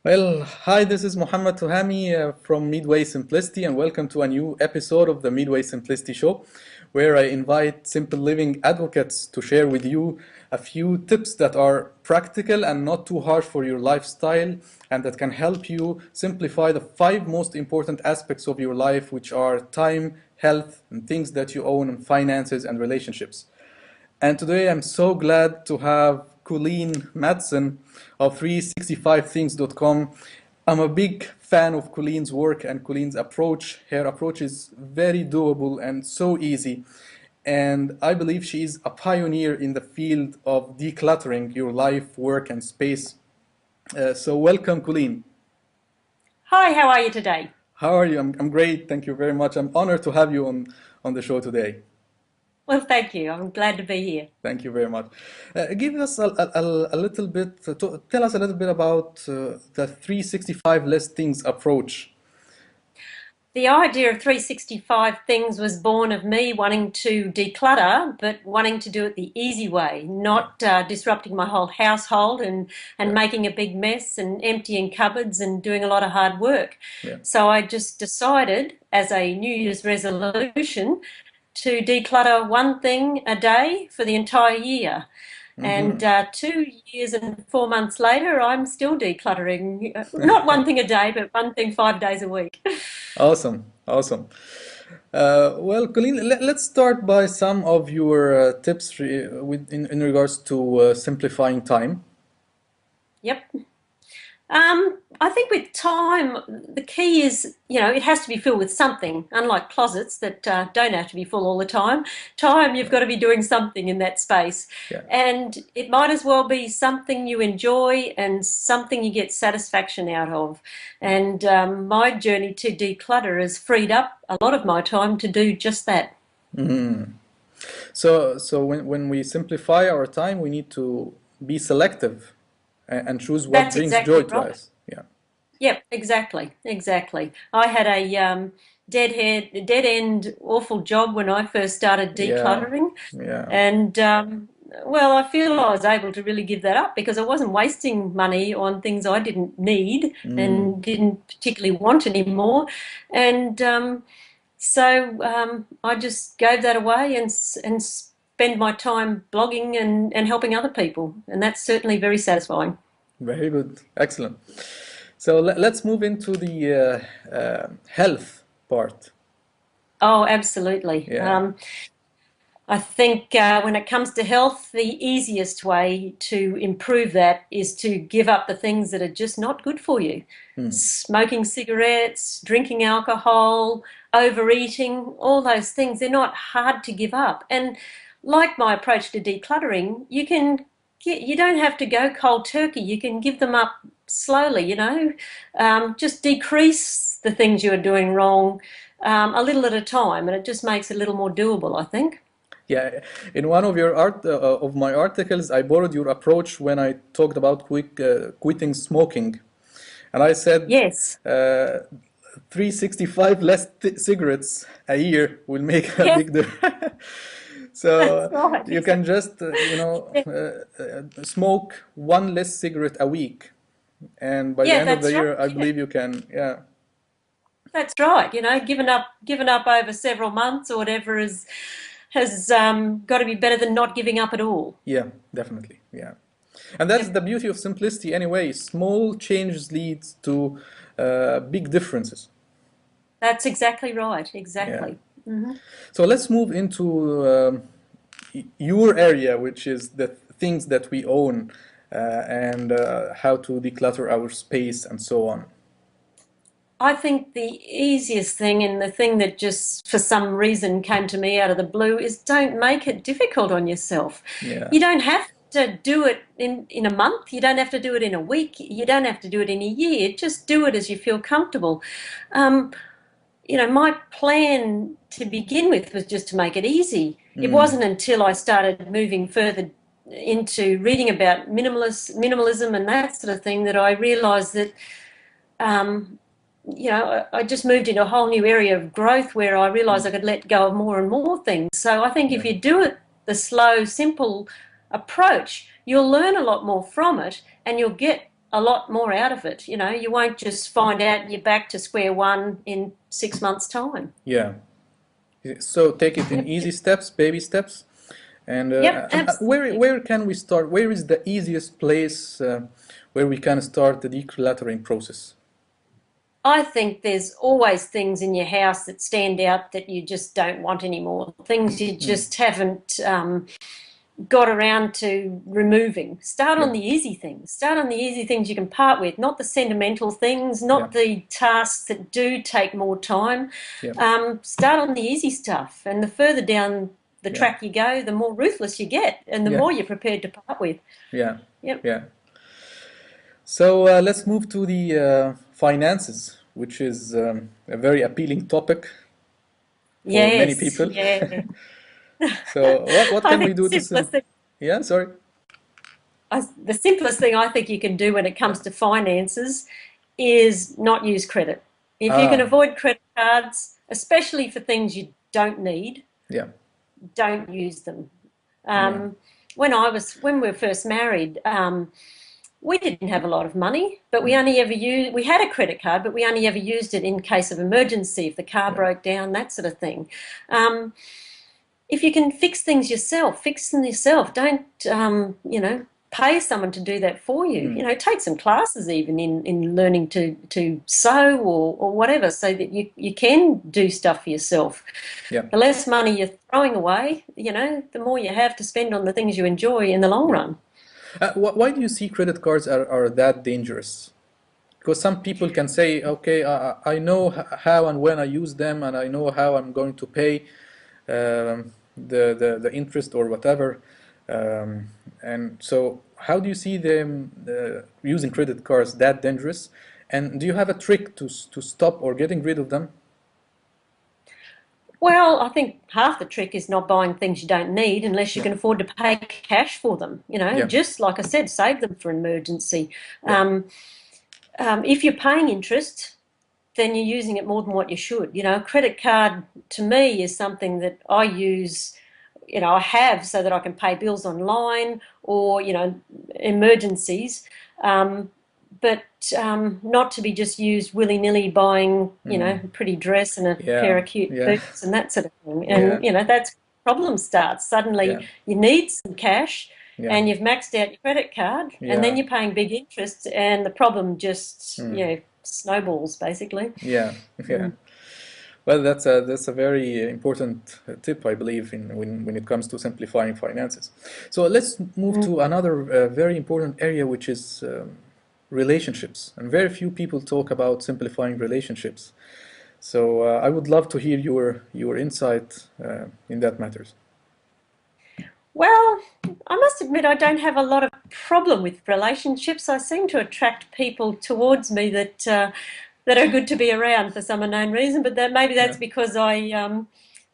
Well, hi, this is Mohammed Tuhami from Midway Simplicity, and welcome to a new episode of the Midway Simplicity Show, where I invite simple living advocates to share with you a few tips that are practical and not too harsh for your lifestyle, and that can help you simplify the five most important aspects of your life, which are time, health, and things that you own, and finances and relationships. And today I'm so glad to have Colleen Madsen of 365things.com. I'm a big fan of Colleen's work and Colleen's approach. Her approach is very doable and so easy. And I believe she is a pioneer in the field of decluttering your life, work, and space. So welcome, Colleen. Hi, how are you today? How are you? I'm great. Thank you very much. I'm honored to have you on the show today. Well, thank you. I'm glad to be here. Thank you very much. Give us a little bit, tell us a little bit about the 365 less things approach. The idea of 365 things was born of me wanting to declutter, but wanting to do it the easy way, Yeah, not disrupting my whole household and yeah, making a big mess and emptying cupboards and doing a lot of hard work. yeah. So I just decided as a New Year's resolution to declutter one thing a day for the entire year. And Hmm. 2 years and 4 months later, I'm still decluttering. Not one thing a day, but one thing 5 days a week. Awesome, awesome. Well, Colleen, let's start by some of your tips in regards to simplifying time. Yep. I think with time, the key is, it has to be filled with something, unlike closets that don't have to be full all the time. Time, you've Yeah, got to be doing something in that space. yeah. And it might as well be something you enjoy and something you get satisfaction out of. And my journey to declutter has freed up a lot of my time to do just that. Mhm. So when we simplify our time, we need to be selective and choose what That's brings joy exactly to right. us. Yeah, Yep, exactly, exactly. I had a dead end, awful job when I first started yeah, decluttering, yeah. and well, I feel I was able to really give that up because I wasn't wasting money on things I didn't need Mm. and didn't particularly want anymore, and I just gave that away and spend my time blogging and helping other people, and that's certainly very satisfying. Very good. Excellent. So let's move into the health part. Oh, absolutely. Yeah. I think when it comes to health, the easiest way to improve that is to give up the things that are just not good for you. Mm. Smoking cigarettes, drinking alcohol, overeating, all those things, they're not hard to give up. And like my approach to decluttering, you don't have to go cold turkey. You can give them up slowly. Just decrease the things you're doing wrong a little at a time, and it just makes it a little more doable, I think. Yeah. In one of your of my articles, I borrowed your approach when I talked about quitting smoking, and I said Yes. 365 less cigarettes a year will make a Yeah, big difference. that's So right. you can just Yeah, smoke one less cigarette a week, and by the yeah, end of the that's right. year, I Yeah, believe you can. Yeah. that's right. Given up over several months or whatever has got to be better than not giving up at all. Yeah, definitely. Yeah. And that's Yep, the beauty of simplicity anyway. Small changes leads to big differences. that's exactly right. Yeah. Exactly. Hmm. So let's move into your area, which is the things that we own and how to declutter our space and so on. I think the easiest thing and the thing that just for some reason came to me out of the blue is don't make it difficult on yourself. Yeah. You don't have to do it in a month. You don't have to do it in a week. You don't have to do it in a year. Just do it as you feel comfortable. Um, my plan to begin with was just to make it easy. It Mm. wasn't until I started moving further into reading about minimalism and that sort of thing that I realized that um, I just moved into a whole new area of growth where I realized Mm. I could let go of more and more things. So I think Yeah. if you do it the slow, simple approach, you'll learn a lot more from it and you'll get a lot more out of it. You know, you won't just find out you're back to square one in 6 months' time. Yeah. So take it in Yep. easy steps, baby steps. And Yep, absolutely. where can we start? Where is the easiest place where we can start the decluttering process? I think there's always things in your house that stand out that you just don't want anymore. Things you just haven't got around to removing. Start Yeah. on the easy things. Start on the easy things you can part with, not the sentimental things, Yeah. not the tasks that do take more time. Yeah. Start on the easy stuff. And the further down the Yeah. track you go, the more ruthless you get and the Yeah. more you're prepared to part with. Yeah. Yep. Yeah. So let's move to the finances, which is a very appealing topic for many Yes. people. Yeah. So what I can we think do to Yeah, sorry. the simplest thing I think you can do when it comes to finances is not use credit. If you can Ah, avoid credit cards, especially for things you don't need, yeah. don't use them. Yeah. When we were first married, we didn't have a lot of money, but we had a credit card, but we only ever used it in case of emergency, if the car Yeah. broke down, that sort of thing. If you can fix things yourself, fix them yourself. Don't, pay someone to do that for you. You know, take some classes even in learning to sew or whatever, so that you can do stuff for yourself. Yeah. The less money you're throwing away, the more you have to spend on the things you enjoy in the long Yeah. run. Why do you see credit cards are that dangerous? Because some people can say, okay, I know how and when I use them, and I know how I'm going to pay the interest or whatever. And so, how do you see them using credit cards that dangerous? And do you have a trick to stop or getting rid of them? Well, I think half the trick is not buying things you don't need unless you Yeah. can afford to pay cash for them. Yeah. Just like I said, save them for an emergency. Yeah. If you're paying interest, then you're using it more than what you should. A credit card to me is something that I use, I have so that I can pay bills online or, emergencies. But not to be just used willy-nilly buying, a pretty dress and a pair Yeah. of cute Yeah. boots and that sort of thing. Yeah. And, that's where the problem starts. Yeah. Suddenly you need some cash Yeah. and you've maxed out your credit card and then Yeah. you're paying big interest and the problem just, snowballs basically. Yeah. Yeah. Well, that's a very important tip, I believe, when it comes to simplifying finances. So let's move to another very important area, which is relationships. And very few people talk about simplifying relationships. So I would love to hear your insight in that matters. Well, I must admit I don't have a lot of problem with relationships. I seem to attract people towards me that are good to be around for some unknown reason, but maybe that's Yeah. because I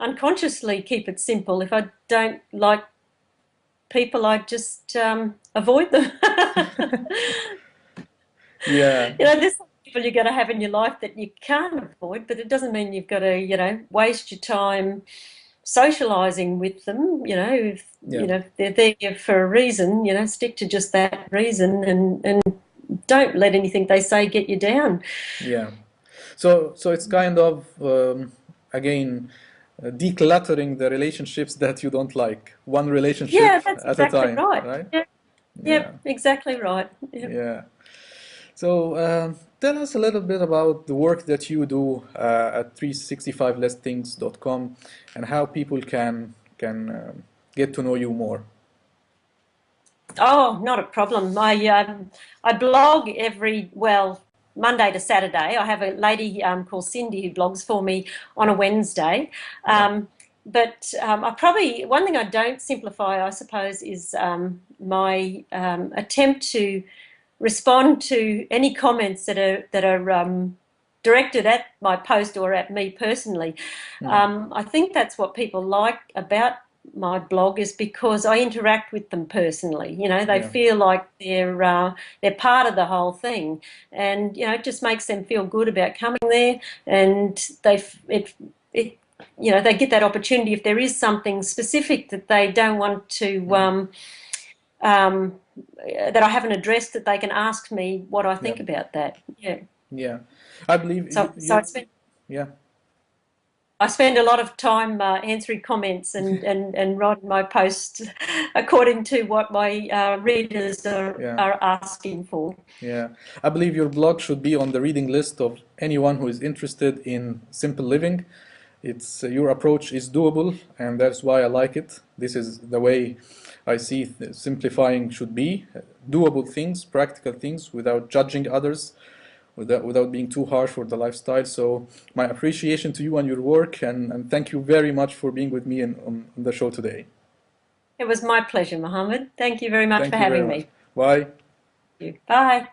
unconsciously keep it simple. If I don't like people, I just avoid them. Yeah. There's some people you're going to have in your life that you can't avoid, but it doesn't mean you've got to, waste your time socializing with them. If Yeah. they're there for a reason, stick to just that reason and don't let anything they say get you down. Yeah. So it's kind of again decluttering the relationships that you don't like, one relationship Yeah, that's at a exactly time, right. right? Yeah, Yeah. yep, exactly right. Yep. Yeah. So tell us a little bit about the work that you do at 365lessthings.com and how people can get to know you more. Oh, not a problem. I blog Monday to Saturday. I have a lady called Cindy who blogs for me on a Wednesday. Yeah. But one thing I don't simplify, I suppose, is my attempt to respond to any comments that are directed at my post or at me personally. I think that's what people like about my blog, is because I interact with them personally. They Yeah. feel like they're part of the whole thing, and it just makes them feel good about coming there, and they get that opportunity if there is something specific that they don't want to um, that I haven't addressed, that they can ask me what I Yeah, think about that. Yeah. yeah. I believe So yeah. I spend a lot of time answering comments and writing my posts according to what my readers Yeah. are asking for. Yeah, I believe your blog should be on the reading list of anyone who is interested in simple living. It's your approach is doable, and that's why I like it. This is the way I see simplifying should be: doable things, practical things, without judging others, without being too harsh for the lifestyle. So my appreciation to you and your work, and thank you very much for being with me on the show today. It was my pleasure, Mohammed. Thank you very much for Thank you very having much. me. Bye. Bye.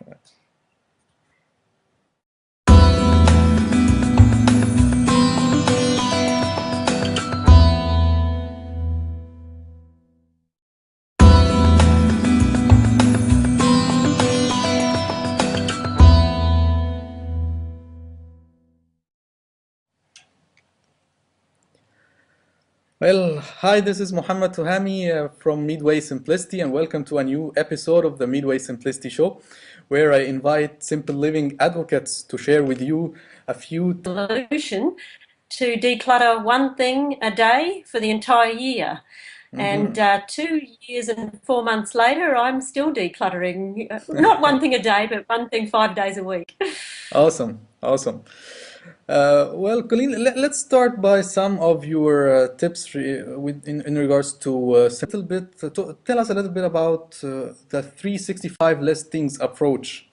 Well, hi, this is Muhammad Tuhami from Midway Simplicity, and welcome to a new episode of the Midway Simplicity Show, where I invite simple living advocates to share with you a few Solution to declutter one thing a day for the entire year. And 2 years and 4 months later, I'm still decluttering. Not one thing a day, but one thing 5 days a week. Awesome, awesome. Well, Colleen, let's start by some of your tips in regards to little bit. Tell us a little bit about the 365 listings approach.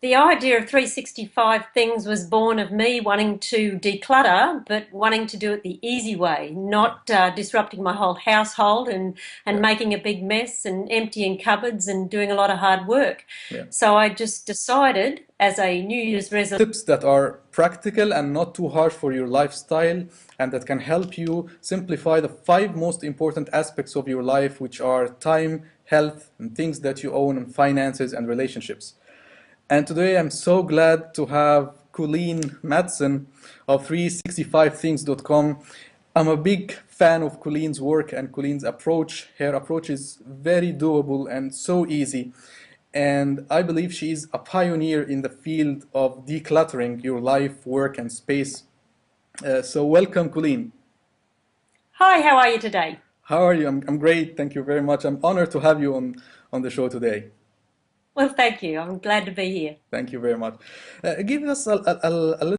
The idea of 365 things was born of me wanting to declutter, but wanting to do it the easy way, Yeah, not disrupting my whole household and yeah, making a big mess and emptying cupboards and doing a lot of hard work. yeah. So I just decided as a New Year's resolution. Tips that are practical and not too harsh for your lifestyle, and that can help you simplify the five most important aspects of your life, which are time, health, and things that you own, and finances and relationships. And today I'm so glad to have Colleen Madsen of 365things.com. I'm a big fan of Colleen's work and Colleen's approach. Her approach is very doable and so easy. And I believe she is a pioneer in the field of decluttering your life, work, and space. So welcome, Colleen. Hi, how are you today? How are you? I'm great. Thank you very much. I'm honored to have you on the show today. Well, thank you. I'm glad to be here. Thank you very much. Give us a little